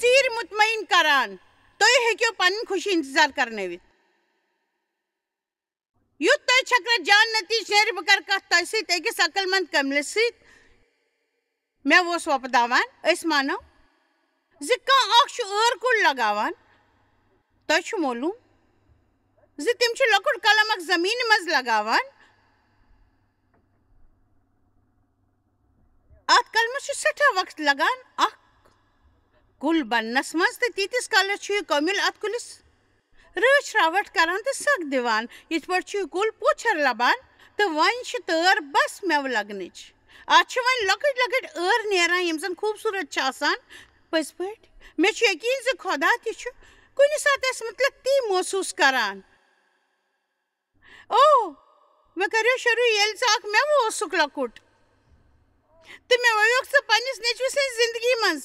ژیر مطمئن کران تُہۍ ہیٚکِو پنٕنۍ خوشی انتظار کرنٲوِتھ یُتھ تۄہہِ چھکرا جان نتیجہٕ نیرِ بہٕ کرٕ کتھ تۄہہِ سۭتۍ أکِس عقل مند کملہِ سۭتۍ مےٚ اوس وۄپداوان أسۍ مانو زِ کانٛہہ اکھ چھُ ٲر کُل لگاوان تۄہہِ چھُ معلوٗم زِ تِم چھِ لۄکُٹ قلم اکھ زمیٖنہِ منٛز لگاوان اتھ قلمس چھُ سٮ۪ٹھاہ وقت لگان اکھ کُل بننس منٛز تہٕ تیٖتِس کالس چھُ یہِ کۄمِل اتھ کُلِس رٲچھ راوٹھ کران تہٕ سگ دِوان یِتھ پٲٹھۍ چھُ یہِ کُل پوچھر لبان تہٕ وۄنۍ چھِ تٲر بس مٮ۪وٕ لگنٕچ اتھ چھِ وۄنۍ لۄکٕٹۍ لۄکٕٹۍ ٲر نیران یِم زن خوٗبصوٗرت چھِ آسان پٔزۍ پٲٹھۍ مےٚ چھُ یقیٖن زِ خۄدا تہِ چھُ کُنہِ ساتہٕ اسہِ متعلق تی محسوٗس کران او مےٚ کریو شروٗع ییٚلہِ ژٕ اکھ مٮ۪وٕ اوسُکھ لۄکُٹ تہٕ مےٚ ؤویُکھ ژٕ پننِس نیٚچوِ سٕنٛزِ زندگی منٛز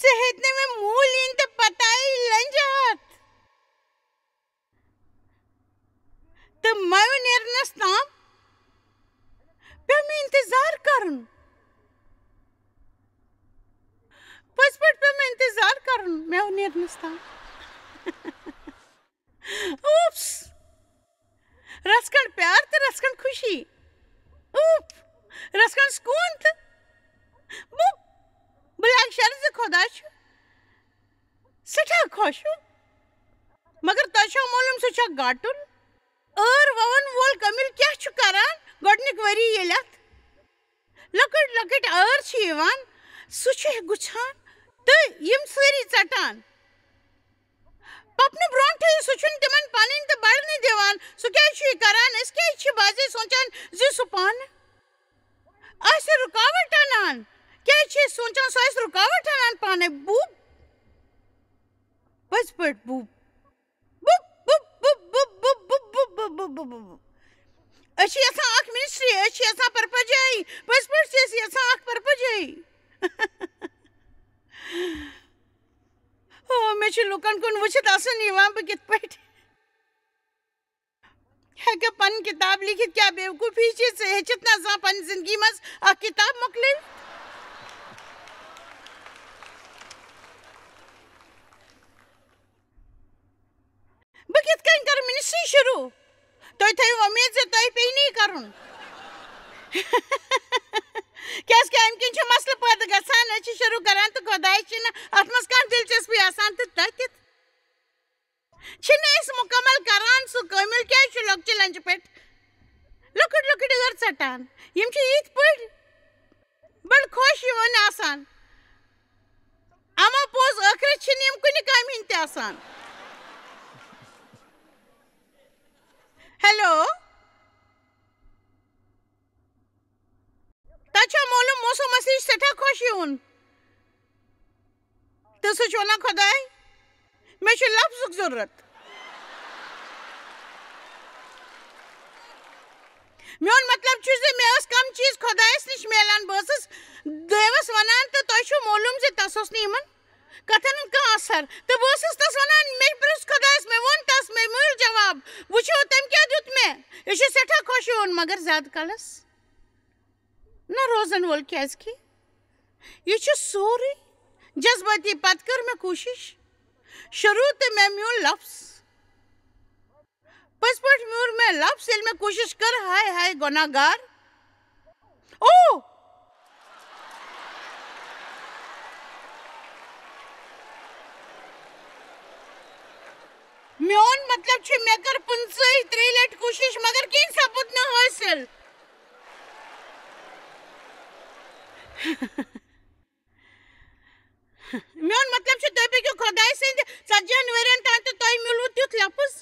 ژےٚ ہیٚتۍ نہٕ مےٚ موٗل یِنۍ تہٕ پتہٕ آیی لنجہِ ہتھ تہٕ مٮ۪وٕ نیرنس تام پیوٚو مےٚ انتظار کرُن پٔزۍ پٲٹھۍ پیوٚو مےٚ انتظار کرُن مٮ۪وٕ نیرنس تام اوپس رژھ کھنٛڈ پیار تہٕ رژھ کھنٛڈ خوشی اوپ رژھ کھنٛڈ سکوٗن تہٕ بہٕ لاگہٕ شرط زِ خۄدا چھُ سٮ۪ٹھاہ خۄش مگر تۄہہِ چھو معلوٗم سُہ چھُ اکھ گاٹُل ٲر ووَن وول کٔمِل کیٛاہ چھُ کران گۄڈنیُک ؤری ییٚلہِ اتھ لۄکٕٹۍ لۄکٕٹۍ ٲر چھِ یِوان سُہ چھُ گُچھان تہٕ یِم سٲری ژٹان پکنہٕ برونٹھٕے سُہ چھُنہٕ تِمن پنٕنۍ تہٕ بڑنہٕ دِوان سُہ کیازِ چھُ یہِ کران أسۍ کیازِ چھِ بازے سونچان زِ سُہ پانہٕ آسہِ رُکاوٹ انان کیازِ چھِ أسۍ سونچان سُہ آسہِ رُکاوٹ انان پانے بوٗب پٔزۍ پٲٹھۍ بوٗب أسۍ چھِ یژھان اکھ منسٹری أسۍ چھِ یژھان پرپجٲیی پٔزۍ پٲٹھۍ چھِ أسۍ یژھان اکھ پرپجٲیی مےٚ چھُ لُکن کُن وٕچھِتھ آسان یِوان بہٕ کِتھ پٲٹھۍ ہیٚکہٕ پنٕنۍ کِتاب لیکھِتھ کیٛاہ بے وقوٗفی چھِ ژٕ ہیٚچھِتھ نہ زانٛہہ پننہِ زندگی منٛز اکھ کِتاب مۄکلٲوِتھ بہٕ کِتھ کٔنۍ کرٕ منسٹری شروٗع تُہۍ تھٲیِو وۄمید زِ تۄہہِ پیٚیہِ نہٕ یہِ کرُن کیازِ کہِ امہِ کِنۍ چھُ مسلہٕ پٲدٕ گژھان أسۍ چھِ شروٗع کران تہٕ خۄدایس چھِنہٕ اتھ منٛز کانٛہہ دلچسپی آسان تہٕ تۄہہِ کِتھ چھِنہٕ أسۍ مُکمل کران سُہ کٲمِل کیازِ چھُ لۄکچہِ لنجہِ پٮ۪ٹھ لۄکٕٹۍ لۄکٕٹۍ ٲر ژٹان یِم چھِ یِتھ پٲٹھۍ بڑٕ خۄش یِوان آسان اما پوٚز ٲخرت چھِنہٕ یِم کُنہِ کامہِ ہِنٛدۍ تہِ آسان ہیلو تۄہہِ چھا معلوٗم موسمس یہِ چھُ سٮ۪ٹھاہ خۄش یِوُن تہٕ سُہ چھُ ونان خۄداے مےٚ چھُ لفظُک ضروٗرت میون مطلب چھُ زِ مےٚ ٲس کم چیٖز خۄدایس نِش میلان بہٕ ٲسٕس دیوس ونان تہٕ تۄہہِ چھُو معلوٗم زِ تس اوس نہٕ یِمن کتھن ہُنٛد کانٛہہ اثر تہٕ بہٕ ٲسٕس تس ونان مےٚ پرٛژھ خۄدایس مےٚ ووٚن تس مےٚ میوٗل جواب وٕچھو تٔمۍ کیٛاہ دیُت مےٚ یہِ چھُ سٮ۪ٹھاہ خۄش یِوُن مگر زیادٕ کالس نہ روزن وول کیازِ کہِ یہِ چھُ سورُے جذبٲتی پتہٕ کٔر مےٚ کوٗشش شروٗع تہٕ مےٚ میوٗل لفظ پٔزۍ پٲٹھۍ میوٗل مےٚ لفظ ییٚلہِ مےٚ کوٗشش کٔر ہاے ہاے گۄناہ گار او میون مطلب چھُ مےٚ کٔر 25-30 لٹہِ کوٗشش مگر کِہیٖنۍ سپُد نہٕ حٲصِل میون مطلب چھُ تُہۍ پٔکِو خۄداے سٕنٛدِ 40 ؤرین تام تہٕ تۄہہِ میوٗلوٕ تیُتھ لفظ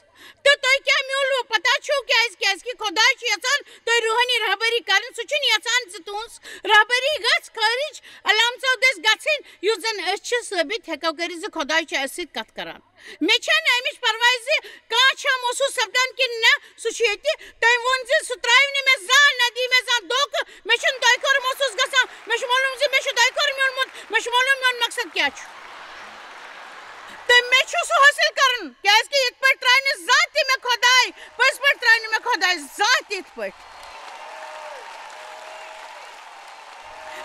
تہٕ تۄہہِ کیٛاہ میوٗلوٕ پتہ چھُو کیازِ کہِ خۄداے چھُ یژھان تۄہہِ روحٲنی رہبری کرٕنۍ سُہ چھُنہٕ یژھان زِ تُہنٛز رہبری گژھِ خٲرج علامژو دٔسۍ گژھٕنۍ یُس زن أسۍ چھِ ثٲبت ہٮ۪کو کٔرِتھ زِ خۄداے چھُ اسہِ سۭتۍ کتھ کران مےٚ چھنہٕ امِچ پرواے زِ کانٛہہ چھا محسوٗس سپدان کِنہٕ نہ سُہ چھُ ییٚتہِ تۄہہِ ووٚن زِ سُہ ترٛاوِ نہٕ مےٚ زانٛہہ نہ دی مےٚ زانٛہہ دھوکہٕ مےٚ چھُنہٕ دۄیہِ خٲر محسوٗس گژھان مےٚ چھُ معلوٗم زِ مےٚ چھُ دۄیہِ خٲر میوٗلمُت مےٚ چھُ معلوٗم میون مقصد کیٛاہ چھُ تہٕ مےٚ چھُ سُہ حٲصِل کرُن کیازِ کہِ یِتھ پٲٹھۍ ترٛایہِ نہٕ زانٛہہ تہِ مےٚ خۄداے پٔزۍ پٲٹھۍ ترٛایہِ نہٕ مےٚ خۄداے زانٛہہ تہِ یِتھ پٲٹھۍ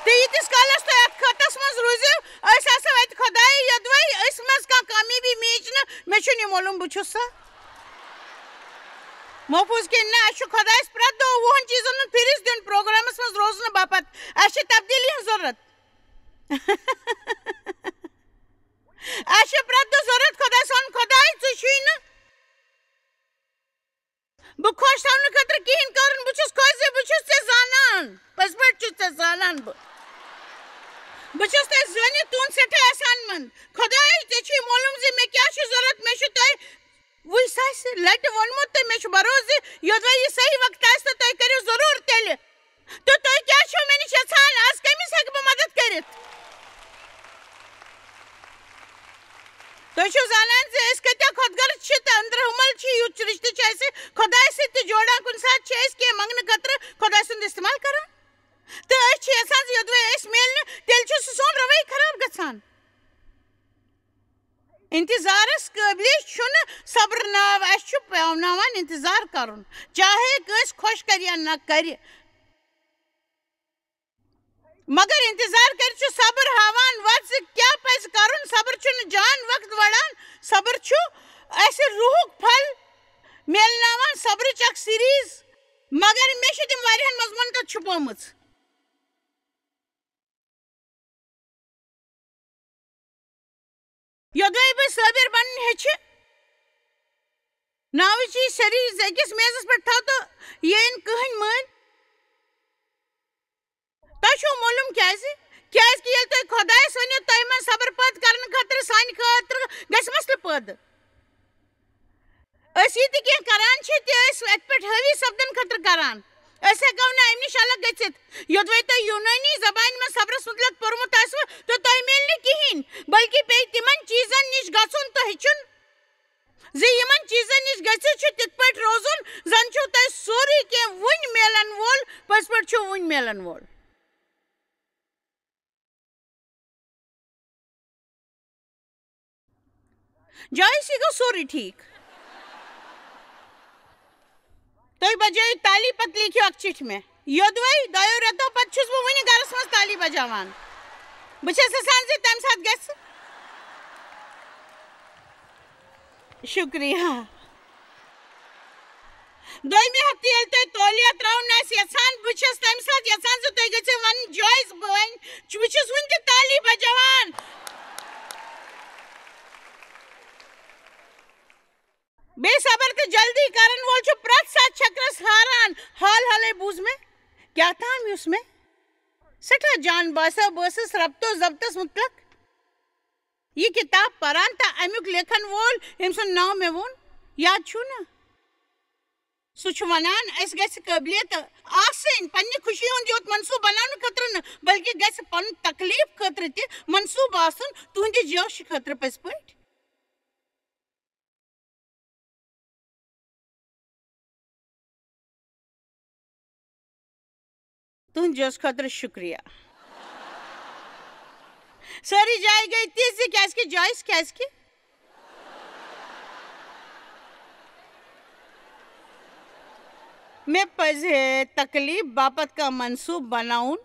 تو یتس کالس تو خطس مز روزو اس آسو ات خدای یدوی اس مز کا کمی بھی میچنا میں چھنی معلوم بچھو سا محفوظ کے نا اشو خدایس پرت دو وہن چیزن پھرس دن پروگرامس مز روزن باپت اشی تبدیلی ہن ضرورت اشی پرت دو ضرورت خدای سن خدای ژٕ چھُے نہٕ بہٕ خۄش تھاونہٕ خٲطرٕ کِہیٖنۍ کَرُن بہٕ چھُس خۄش زِ بہٕ چھُس ژےٚ زانان پٔزۍ پٲٹھۍ چھُس ژےٚ زانان بہٕ چھُس تۄہہِ زٲنِتھ تُہُنٛد سٮ۪ٹھاہ احسان مند خداے ژےٚ چھُے معلوٗم زِ مےٚ کیٛاہ چھُ ضروٗرت مےٚ چھُ تۄہہِ وُہ ساسہِ لٹہِ ووٚنمُت تہٕ مےٚ چھُ بروسہٕ زِ یوٚدوے یہِ صحیح وقت آسہِ تہٕ تُہۍ کٔرِو ضروٗر تیٚلہِ تہٕ تُہۍ کیٛاہ چھِو مےٚ نِش یژھان آز کٔمِس ہٮ۪کہٕ بہٕ مدد کٔرِتھ تُہۍ چھِو زانان زِ أسۍ کۭتیاہ خۄدغرض چھِ تہٕ أنٛدرٕ حُمل چھِ یُتھ رِشتہٕ چھِ اَسہِ خۄداے سۭتۍ تہِ جوڑان کُنہِ ساتہٕ چھِ أسۍ کینٛہہ منٛگنہٕ خٲطرٕ خۄداے سُنٛد اِستعمال کران تہٕ أسۍ چھِ یژھان زِ یوٚدوے أسۍ میلہِ نہٕ تیٚلہِ چھُ سُہ سون رویہِ خراب گژھان انتظارس قٲبلہِ چھُنہٕ صبر ناو اَسہِ چھُ پیٛاوناوان انتظار کرُن چاہے کٲنٛسہِ خۄش کرِ یا نہ کرِ مگر انتظار کٔرِتھ چھُ صبر ہاوان وَتھ زِ کیٛاہ پَزِ کرُن صبر چھُنہٕ جان وقت وڑان صبر چھُ اَسہِ روحُک پھل میلناوان صبرٕچ اکھ سیٖریٖز مگر مےٚ چھِ تِم واریاہن مضموٗنن تتھ چھُپٲمٕژ یوٚدوے بہٕ صٲبِر بنُن ہیٚچھِ ناوٕچ یہِ سیٖریٖز أکِس میزس پٮ۪ٹھ تھاو تہٕ یہِ أنۍ کٕہٕنۍ مٲنۍ تۄہہِ چھُو معلوٗم کیٛازِ کیٛازِکہِ ییٚلہِ تُہۍ خۄدایس ؤنِو تۄہہِ منٛز صبر پٲدٕ کرنہٕ خٲطرٕ سانہِ خٲطرٕ گژھِ مسلہٕ پٲدٕ أسۍ یہِ تہِ کینٛہہ کران چھِ تہِ أسۍ اَتہِ پٮ۪ٹھ حٲوی سپدن خٲطرٕ کران أسۍ ہٮ۪کو نہٕ اَمہِ نِش الگ گٔژھِتھ یوٚدوے تۄہہِ یوٗنٲنی زبانہِ منٛز صبرس متعلق پوٚرمُت آسوٕ تہٕ تۄہہِ میلہِ نہٕ کِہیٖنۍ بلکہِ پیٚیہِ تِمن چیٖزن نِش گژھُن تہٕ ہیٚچھُن زِ یِمن چیٖزن نِش گٔژھِتھ چھُ تِتھ پٲٹھۍ روزُن زن چھُو تۄہہِ سورُے کینٛہہ وُنہِ میلن وول پٔزۍ پٲٹھۍ چھُ وُنہِ میلن وول جایسی گوٚو سورُے ٹھیٖک تُہۍ بجٲیِو تالی پتہٕ لیکھِو اکھ چِٹھۍ مےٚ یوٚدوے دۄیو رٮ۪تو پتہٕ چھُس بہٕ وُنہِ گرس منٛز تالی بجاوان بہٕ چھس یژھان زِ تمہِ ساتہٕ گژھِ شُکریہ دوٚیمہِ ہفتہٕ ییٚلہِ تۄہہِ تولیہ ترٛاوُن آسہِ یژھان بہٕ چھس تمہِ ساتہٕ یژھان زِ تُہۍ گٔژھِو ونٕنۍ جویس بٲنۍ بہٕ چھُس وُنہِ تہِ تالی بجاوان بیٚیہِ صبر تہٕ جلدی کرن وول چھُ پرٛٮ۪تھ ساتہٕ چھکرس ہاران حال حالے بوٗز مےٚ کیٛاہ تام یُس مےٚ سٮ۪ٹھاہ جان باسیو بہٕ ٲسٕس ربطو ضبطس متعلق یہ کتاب پران تہٕ امیُک لیکھن وول ییٚمۍ سُنٛد ناو مےٚ ووٚن یاد چھُو نا سُہ چھُ ونان اسہِ گژھِ قٲبلیت آسٕنۍ پننہِ خوشی ہُنٛد یوت منصوٗبہٕ بناونہٕ خٲطرٕ نہٕ بلکہِ گژھِ پنُن تکلیٖف خٲطرٕ تہِ منصوٗبہٕ آسُن تُہنٛدِ جوشہٕ خٲطرٕ پٔزۍ پٲٹھۍ تُہنٛدِ جوشہٕ خٲطرٕ شُکریہ سٲری جاے گٔے تِژھ زِ کیٛازِکہِ جویس کیٛازِکہِ مےٚ پزِ تکلیٖف باپتھ کانٛہہ منصوٗبہٕ بناوُن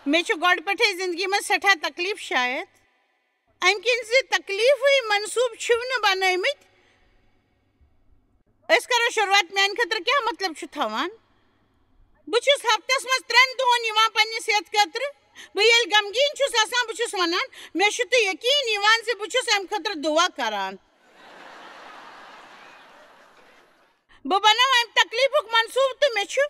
مےٚ چھُ گۄڈٕ پٮ۪ٹھے زندگی منٛز سٮ۪ٹھاہ تکلیٖف شاید امہِ کِنۍ زِ تکلیٖفٕے منصوٗبہٕ چھِو نہٕ بنٲومٕتۍ أسۍ کرو شروعات میانہِ خٲطرٕ کیٛاہ مطلب چھُ تھاوان بہٕ چھُس ہفتس منٛز 3 دۄہن یِوان پننہِ صحت خٲطرٕ بہٕ ییٚلہِ غمگیٖن چھُس آسان بہٕ چھُس ونان مےٚ چھُ تہٕ یقیٖن یِوان زِ بہٕ چھُس امہِ خٲطرٕ دُعا کران بہٕ بناو امہِ تکلیٖفُک منصوٗبہٕ تہٕ مےٚ چھُ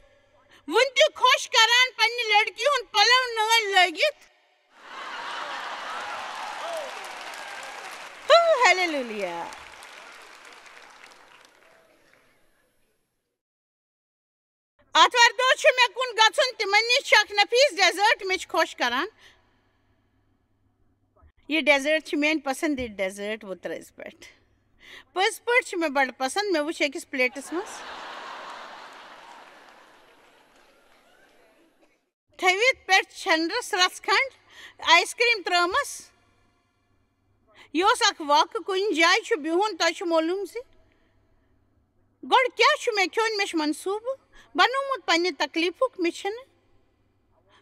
وُنہِ تہِ خۄش کران پننہِ لڑکی ہُنٛد پلو نٲلۍ لٲگِتھ ہیلیلوٗیا آتھوارِ دۄہ چھُ مےٚ کُن گژھُن تِمن نِش چھُ اکھ نفیٖس ڈیزٲرٹ مےٚ چھُ خۄش کران یہِ ڈیزٲرٹ چھِ میٲنۍ پسنٛدیٖدٕ ڈیزٲرٹ وُترٲژ پٮ۪ٹھ پٔزۍ پٲٹھۍ چھُ مےٚ بڑٕ پسنٛد مےٚ وٕچھ أکِس پلیٹس منٛز تھٲوِتھ پٮ۪ٹھ چھنرس رژھ کھنٛڈ آیِس کرٛیٖم ترٲومَس یہِ اوس اکھ واقعہٕ کُنہِ جایہِ چھُ بِہُن تۄہہِ چھُ معلوٗم زِ گۄڈٕ کیٛاہ چھُ مےٚ کھیوٚن مےٚ چھُ منصوٗبہٕ بنومُت پننہِ تکلیٖفُک مےٚ چھِنہٕ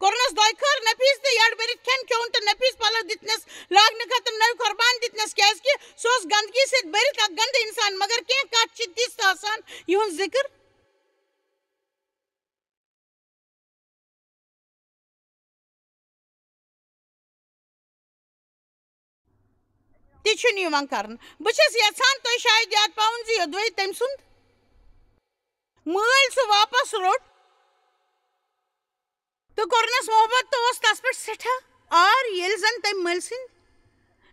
Kornas doykar nefis de yard berit ken kyon te nefis palo ditnes lagne khatan nav kurban ditnes kyaski sos gandgi se berit gand insan magar ke kat chittis asan yun zikr Tichun yuvan karn bachas yatsan to shayad yad paun zi yodvay temsund Mıl su vapas rot to kornas mohabbat to os tas per setha ar yelzan tem mılsin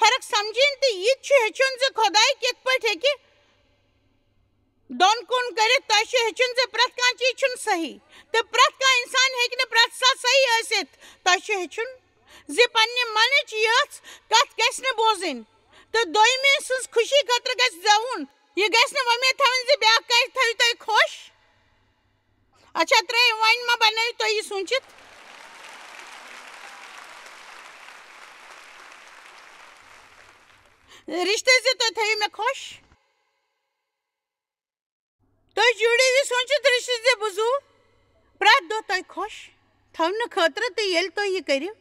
فرق سمجھین تو یہ ہچن سے خدائی کت پہ ہے دون کن کرت تہ ہچن سے پرت کان چیز چھن صحیح تو پرت کا انسان ہیکہ پرت سات صحیح ٲسِتھ تہ ہچن زِ پننہِ منٕچ یژھ کتھ گژھِ نہٕ بوزٕنۍ تو دویمہِ سٕنٛز خوشی خٲطرٕ گژھِ زٮ۪وُن یہ گژھِ نہٕ وۄمید تھاوٕنۍ زِ بیٛاکھ کرِ تھٲیِو تُہۍ خۄش اچھا ترٛٲیِو وۄنۍ ما بنٲیِو تُہۍ یہِ سوٗنٛچِتھ رشتے زِ تُہۍ تھٲیِو مےٚ خۄش تُہۍ جوٗڑِو یہِ سوٗنٛچِتھ رشتہٕ زِ بہٕ زُو پرٛٮ۪تھ دۄہ تۄہہِ خۄش تھاونہٕ خٲطرٕ تہٕ ییٚلہِ تُہۍ یہِ کٔرِو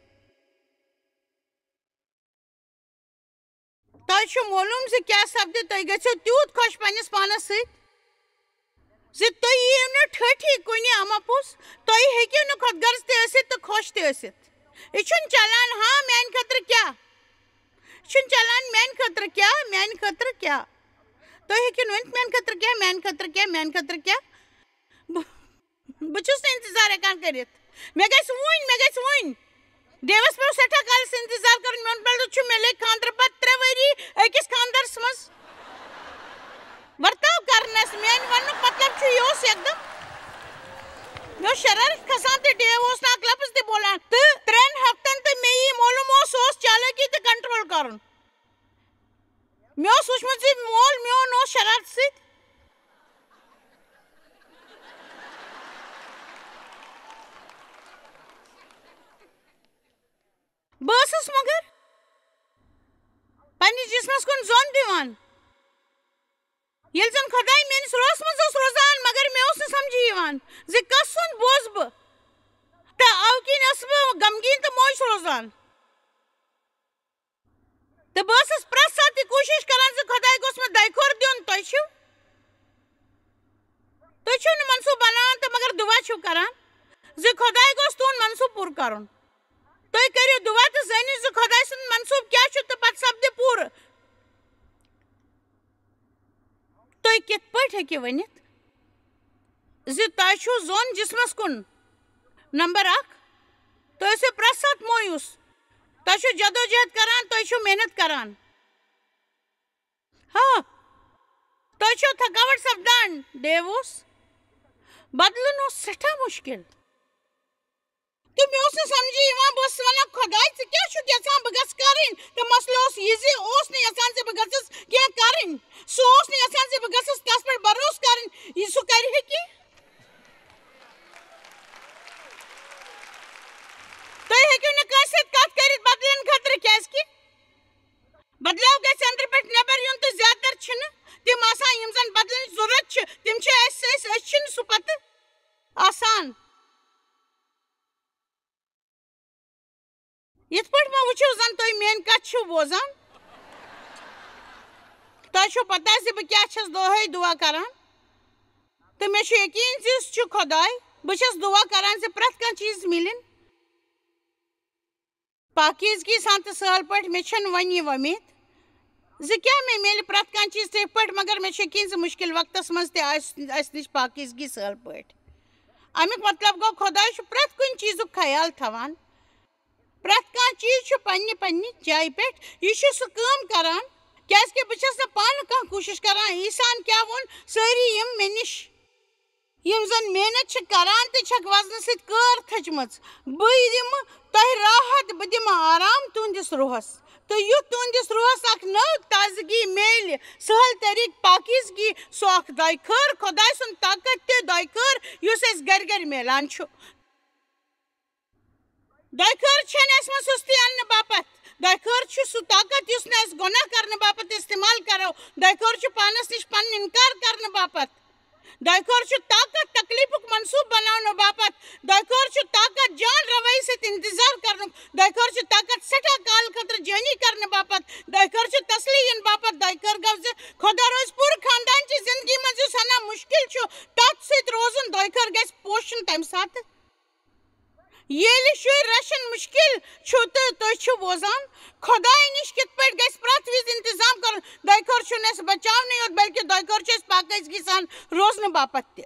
تۄہہِ چھُ معلوٗم زِ کیٛاہ سپدِ تُہۍ گٔژھِو تیوٗت خۄش پنٛنِس پانس سۭتۍ زِ تُہۍ یِیِو نہٕ ٹھٔٹھی کُنہِ اما پوٚز تُہۍ ہیٚکِو نہٕ خۄد غرض تہِ ٲسِتھ تہٕ خۄش تہِ ٲسِتھ یہِ چھُنہٕ چلان ہاں میٛانہِ خٲطرٕ کیٛاہ یہِ چھُنہٕ چلان میٛانہِ خٲطرٕ کیٛاہ میٛانہِ خٲطرٕ کیٛاہ تُہۍ ہیٚکِو نہٕ ؤنِتھ میٛانہِ خٲطرٕ کیٛاہ میٛانہِ خٲطرٕ کیٛاہ میٛانہِ خٲطرٕ کیٛاہ بہٕ چھُس نہٕ اِنتظار ہٮ۪کان کٔرِتھ مےٚ گژھِ وٕنۍ دیوس پیوٚو سٮ۪ٹھاہ کالس اِنتظار کرُن میون بلدٕ چھُ مےٚ لٔگۍ خانٛدرٕ پتہٕ 3 ؤری أکِس خانٛدرس منٛز ورتاو کرنس میٛانہِ وننُک مطلب چھُ یہِ اوس یکدم مےٚ اوس شرارت کھسان تہٕ ڈیو اوس نہٕ اکھ لفظ تہِ بولان تہٕ 3 ہفتن تہٕ مےٚ یی معلوٗم اوس سُہ اوس چالٲکی تہٕ کنٹرول کرُن مےٚ اوس وٕچھمُت زِ مول میون اوس شرارتہٕ سۭتۍ بہٕ ٲسٕس مگر پننِس جسمس کُن زوٚن دِوان ییٚلہِ زن خۄداے میٲنِس روحس منٛز اوس روزان مگر مےٚ اوس نہٕ سمجھی یِوان زِ کس سُنٛد بوزٕ بہٕ تہٕ اَوٕ کِنۍ ٲسٕس بہٕ غمگیٖن تہٕ مویوٗس روزان تہٕ بہٕ ٲسٕس پرٛٮ۪تھ ساتہٕ یہِ کوٗشش کران زِ خۄداے گوٚژھ مےٚ دۄیہِ خور دیُن تُہۍ چھِو نہٕ منصوٗبہٕ بناوان تہٕ مگر دُعا چھِو کران زِ خۄداے گوٚژھ تُہُنٛد منصوٗبہٕ پوٗرٕ کرُن تُہۍ کٔرِو دُعا تہٕ زٲنِو زِ خۄداے سُنٛد منصوٗبہٕ کیٛاہ چھُ تہٕ پتہٕ سپدِ پوٗرٕ تُہۍ کِتھ پٲٹھۍ ہیٚکِو ؤنِتھ زِ تۄہہِ چھُو زوٚن جسمس کُن نمبر 1 تُہۍ ٲسِو پرٛٮ۪تھ ساتہٕ مویوٗس تۄہہِ چھُو جدوجہد کران تُہۍ چھِو محنت کران تۄہہِ چھو تھکاوٹ سپدان ڈیو اوس بدلُن اوس سٮ۪ٹھاہ مُشکِل تہٕ مےٚ اوس نہٕ سمجھی یِوان بہٕ ٲسٕس ونان خۄداے ژٕ کیٛاہ چھُکھ یژھان بہٕ گژھٕ کرٕنۍ تہٕ مسلہٕ اوس یہِ زِ اوس نہٕ یژھان زِ بہٕ گژھٕس کینٛہہ کرٕنۍ سُہ اوس نہٕ یژھان زِ بہٕ گژھٕس تس پٮ۪ٹھ بروسہٕ کرٕنۍ یہِ سُہ کرِ ہے کینٛہہ تُہۍ ہیٚکِو نہٕ کٲنٛسہِ سۭتۍ کتھ کٔرِتھ بدلن خٲطرٕ کیٛازِ بدلاو گژھِ أنٛدرٕ پٮ۪ٹھ نٮ۪بر یُن تہٕ زیادٕ تر چھِنہٕ تِم آسان یِم زن بدلنٕچ ضروٗرت چھِ تِم چھِ أسۍ چھِنہٕ سُہ پتہٕ آسان یِتھ پٲٹھۍ ما وٕچھِو زن تُہۍ میٲنۍ کتھ چھِو بوزان تۄہہِ چھو پتہ زِ بہٕ کیٛاہ چھس دۄہے دُعا کران تہٕ مےٚ چھُ یقیٖن زِ سُہ چھُ خۄداے بہٕ چھس دُعا کران زِ پرٛٮ۪تھ کانٛہہ چیٖز مِلِنۍ پاکیٖزگی سان تہٕ سہل پٲٹھۍ مےٚ چھنہٕ وۄنۍ یہِ وۄمید زِ کیٛاہ مےٚ میلہِ پرٛٮ۪تھ کانٛہہ چیٖز تِتھ پٲٹھۍ مگر مےٚ چھُ یقیٖن زِ مُشکِل وقتس منٛز تہِ آسہِ اسہِ نِش پاکیٖزگی سہل پٲٹھۍ امیُک مطلب گوٚو خۄداے چھُ پرٛٮ۪تھ کُنہِ چیٖزُک خیال تھاوان پرٛٮ۪تھ کانٛہہ چیٖز چھُ پننہِ پننہِ جایہِ پٮ۪ٹھ یہِ چھُ سُہ کٲم کران کیٛازِ کہِ بہٕ چھس نہٕ پانہٕ کانٛہہ کوٗشش کران عیٖسان کیٛاہ ووٚن سٲری یِم مےٚ نِش یِم زن محنت چھِ کران تہٕ چھکھ وزنہٕ سۭتۍ کٲر تھٔچمٕژ بہٕ دِمہٕ تۄہہِ راحت بہٕ دِمہٕ آرام تُہنٛدِس روحس تہٕ یُتھ تُہنٛدِس روحس اکھ نٔو تازگی میلہِ سہل طریٖقہٕ پاکیٖزگی سُہ اکھ دۄیہِ خٲر خۄداے سُنٛد طاقت تہِ دۄیہِ خٲر یُس اَسہِ گرِ گرِ میلان چھُ دۄیہِ خٲر چھنہٕ اَسہِ منٛز سُستی اننہٕ باپتھ دۄیہِ خٲر چھُ سُہ طاقت یُس نہٕ أسۍ گۄناہ کرنہٕ باپتھ استعمال کرو دۄیہِ خٲر چھُ پانس نِش پنُن انکار کرنہٕ باپتھ دۄیہِ خٲر چھُ طاقت تکلیٖفُک منصوٗبہٕ بناونہٕ باپتھ دۄیہِ خٲر چھُ طاقت جان روٲیی سۭتۍ انتظار کرنُک دۄیہِ خٲر چھُ طاقت سٮ۪ٹھاہ کالہٕ خٲطرٕ جٲنی کرنہٕ باپتھ دۄیہِ خٲر چھُ تسلی یِنہٕ باپتھ دۄیہِ خٲر گوٚو زِ خۄدا روزِ پوٗرٕ خاندانچہِ زندگی منٛز یُس ہنا مُشکِل چھُ تتھ سۭتۍ روزُن دۄیہِ خٲر گژھِ پوشُن تمہِ ساتہٕ ییٚلہِ شُرۍ رچھُن مُشکِل چھُ تہٕ تُہۍ چھِو بوزان خۄداے نِش کِتھ پٲٹھۍ گژھِ پرٛٮ۪تھ وِزِ انتظام کرُن دۄیہِ خٲر چھُنہٕ اَسہِ بچاونٕے یوت بلکہِ دۄیہِ خٲر چھُ اَسہِ پاکیٖزگی سان روزنہٕ باپتھ تہِ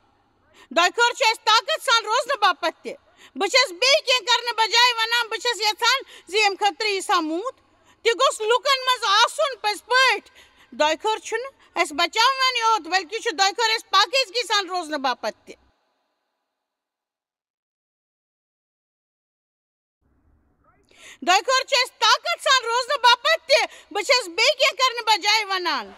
دۄیہِ خٲر چھُ اَسہِ طاقت سان روزنہٕ باپتھ تہِ بہٕ چھس بیٚیہِ کینٛہہ کرنہٕ بجاے ونان بہٕ چھس یژھان زِ ییٚمہِ خٲطرٕ عیٖسا موٗد تہِ گوٚژھ لُکن منٛز آسُن پٔزۍ پٲٹھۍ دۄیہِ خٲر چھُنہٕ اَسہِ بچاوان یوت بلکہِ چھُ دۄیہِ خٲر اَسہِ پاکیزگی سان روزنہٕ باپتھ تہِ دۄیہِ خٲر چھُ اَسہِ طاقت سان روزنہٕ باپتھ تہِ بہٕ چھَس بیٚیہِ کینٛہہ کرنہٕ بجاے وَنان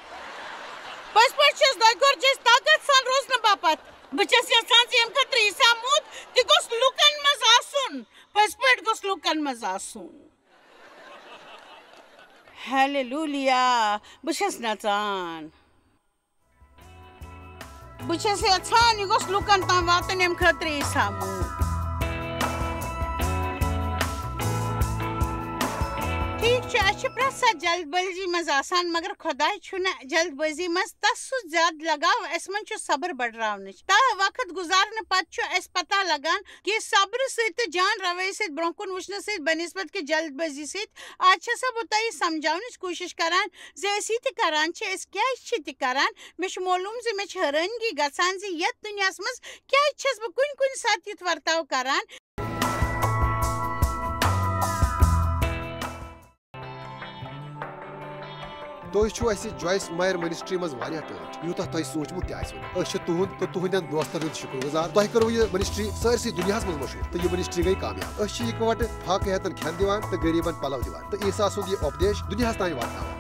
پٔزۍ پٲٹھۍ چھَس دۄیہِ خٲر چھِ اَسہِ طاقت سان روزنہٕ باپتھ بہٕ چھَس یژھان زِ ییٚمہِ خٲطرٕ عیٖسا موٗد تہِ گوٚژھ لُکن منٛز آسُن پٔزۍ پٲٹھۍ گوٚژھ لُکن منٛز آسُن ہیلیلوٗیا بہٕ چھَس نژان بہٕ چھَس یژھان یہِ گوٚژھ لُکن تام واتُن ییٚمہِ خٲطرٕ عیٖسا موٗد ٹھیٖک چھُ اَسہِ چھِ پرٛٮ۪تھ ساتہٕ جلد بٲزی منٛز آسان مگر خۄداے چھُنہٕ جلد بٲزی منٛز تس سُہ زیادٕ لگاو اَسہِ منٛز چھُ صبر بڑراونٕچ وقت گُزارنہٕ پتہٕ چھُ اَسہِ پتہ لگان کہِ صبرٕ سۭتۍ تہٕ جان رویہِ سۭتۍ برونٛہہ کُن وٕچھنہٕ سۭتۍ بنسبت کہِ جلد بٲزی سۭتۍ آز چھَسا بہٕ تۄہہِ سمجھاونٕچ کوٗشِش کران زِ أسۍ یہِ تہِ کران چھِ أسۍ کیازِ چھِ تہِ کران مےٚ چھُ معلوٗم زِ مےٚ چھِ حٲرٲنگی گژھان زِ یتھ دُنیاہس منٛز کیازِ چھَس بہٕ کُنہِ کُنہِ ساتہٕ یُتھ ورتاو کران تُہۍ چھِو اَسہِ جویس مایر منسٹری منٛز واریاہ ٹٲٹھۍ یوٗتاہ تۄہہِ سوٗنٛچمُت تہِ آسِوٕ أسۍ چھِ تُہُنٛد تہٕ تُہنٛدٮ۪ن دوستن ہُنٛد شُکر گُزار تۄہہِ کٔرٕو یہِ منسٹری سٲرسٕے دُنیاہس منٛز مشہوٗر تہٕ یہِ منسٹری گٔیہِ کامیاب أسۍ چھِ اِکوٹہٕ فاقہٕ ہٮ۪تن کھٮ۪ن دِوان تہٕ غریٖبن پلو دِوان تہٕ عیٖسا سُنٛد یہِ اُپدیش دُنیاہس تام واتناوان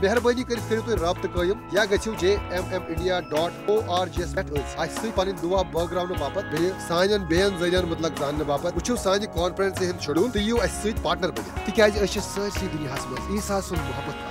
مہربٲنی کٔرِتھ کٔرِو تُہۍ رٲبطہٕ قٲیِم یا گٔژھِو jmmindia.org یَس پٮ۪ٹھ اَسہِ سۭتۍ پنٕنۍ دُعا بٲگراونہٕ باپتھ بیٚیہِ سانٮ۪ن بیٚین ذٔریعن مُتعلق زاننہٕ باپتھ وٕچھِو سانہِ کانفرنسہِ ہُنٛد شڈوٗل تہٕ یِیِو اَسہِ سۭتۍ پارٹنر بٔنِتھ تِکیازِ أسۍ چھِ سٲرسٕے دُنیاہس منٛز عیٖسا سُنٛد محبت